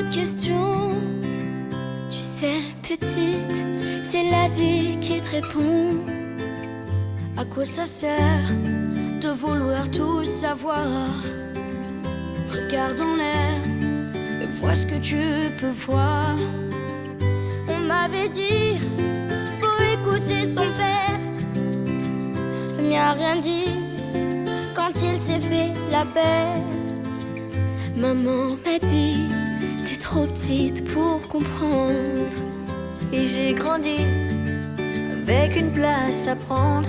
de questions. Tu sais, petite, c'est la vie qui te répond. À quoi ça sert de vouloir tout savoir? Regarde en l'air et vois ce que tu peux voir. On m'avait dit, faut écouter son père. Le mien a rien dit quand il s'est fait la paix. Maman m'a dit, t'es trop petite pour comprendre. Et j'ai grandi avec une place à prendre.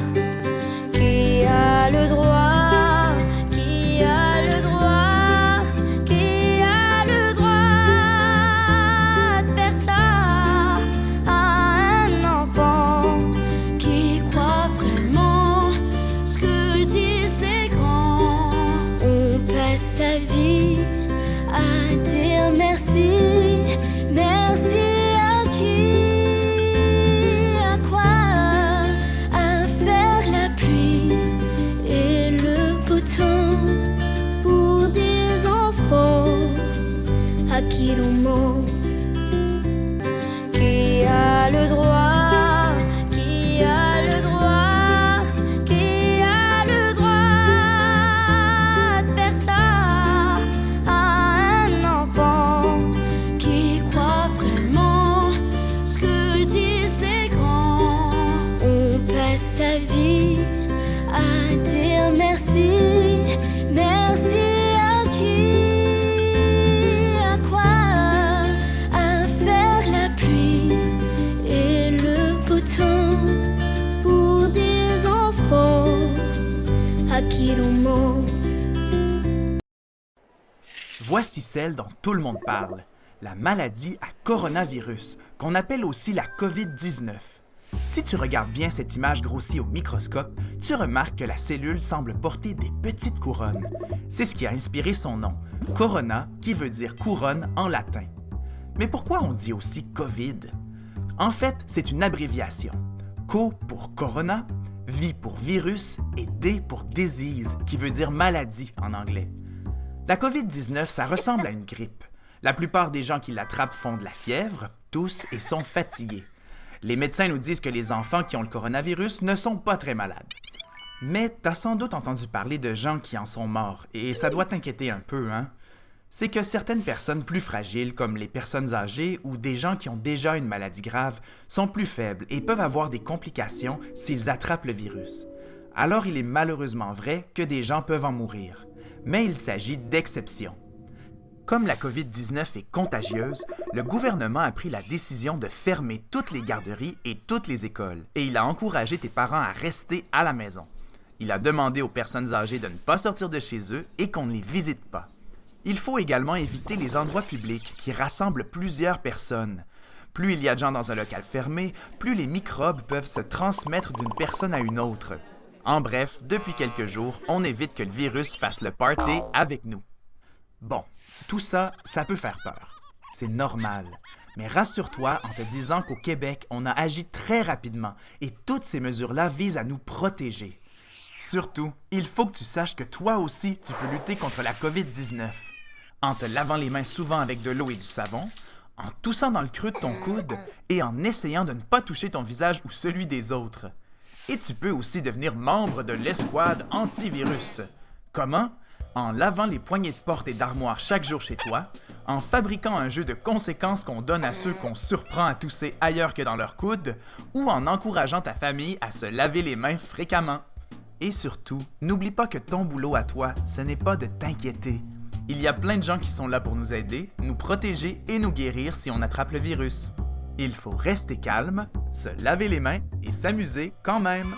Qui a le droit? Qui a le droit? Qui a le droit de faire ça à un enfant qui croit vraiment ce que disent les grands? On passe sa vie à dire merci, merci à qui? À quoi? À faire la pluie et le beau temps pour des enfants à qui l'on ment. Qui a le droit? Qui a le droit? Qui a le droit de faire ça à un enfant qui croit vraiment ce que disent les grands? On passe sa vie à dire merci, merci à qui? À quoi? À faire la pluie et le beau temps pour des enfants à qui l'on ment. Voici celle dont tout le monde parle, la maladie à coronavirus, qu'on appelle aussi la COVID-19. Si tu regardes bien cette image grossie au microscope, tu remarques que la cellule semble porter des petites couronnes. C'est ce qui a inspiré son nom, corona, qui veut dire couronne en latin. Mais pourquoi on dit aussi COVID? En fait, c'est une abréviation. Co pour corona, vi pour virus et D pour disease, qui veut dire maladie en anglais. La COVID-19, ça ressemble à une grippe. La plupart des gens qui l'attrapent font de la fièvre, toussent et sont fatigués. Les médecins nous disent que les enfants qui ont le coronavirus ne sont pas très malades. Mais t'as sans doute entendu parler de gens qui en sont morts, et ça doit t'inquiéter un peu, hein? C'est que certaines personnes plus fragiles, comme les personnes âgées ou des gens qui ont déjà une maladie grave, sont plus faibles et peuvent avoir des complications s'ils attrapent le virus. Alors il est malheureusement vrai que des gens peuvent en mourir. Mais il s'agit d'exceptions. Comme la COVID-19 est contagieuse, le gouvernement a pris la décision de fermer toutes les garderies et toutes les écoles, et il a encouragé tes parents à rester à la maison. Il a demandé aux personnes âgées de ne pas sortir de chez eux et qu'on ne les visite pas. Il faut également éviter les endroits publics qui rassemblent plusieurs personnes. Plus il y a de gens dans un local fermé, plus les microbes peuvent se transmettre d'une personne à une autre. En bref, depuis quelques jours, on évite que le virus fasse le party avec nous. Bon, tout ça, ça peut faire peur. C'est normal. Mais rassure-toi en te disant qu'au Québec, on a agi très rapidement et toutes ces mesures-là visent à nous protéger. Surtout, il faut que tu saches que toi aussi, tu peux lutter contre la COVID-19. En te lavant les mains souvent avec de l'eau et du savon, en toussant dans le creux de ton coude et en essayant de ne pas toucher ton visage ou celui des autres. Et tu peux aussi devenir membre de l'escouade antivirus. Comment? En lavant les poignées de porte et d'armoire chaque jour chez toi, en fabriquant un jeu de conséquences qu'on donne à ceux qu'on surprend à tousser ailleurs que dans leur coude, ou en encourageant ta famille à se laver les mains fréquemment. Et surtout, n'oublie pas que ton boulot à toi, ce n'est pas de t'inquiéter. Il y a plein de gens qui sont là pour nous aider, nous protéger et nous guérir si on attrape le virus. Il faut rester calme, se laver les mains et s'amuser quand même.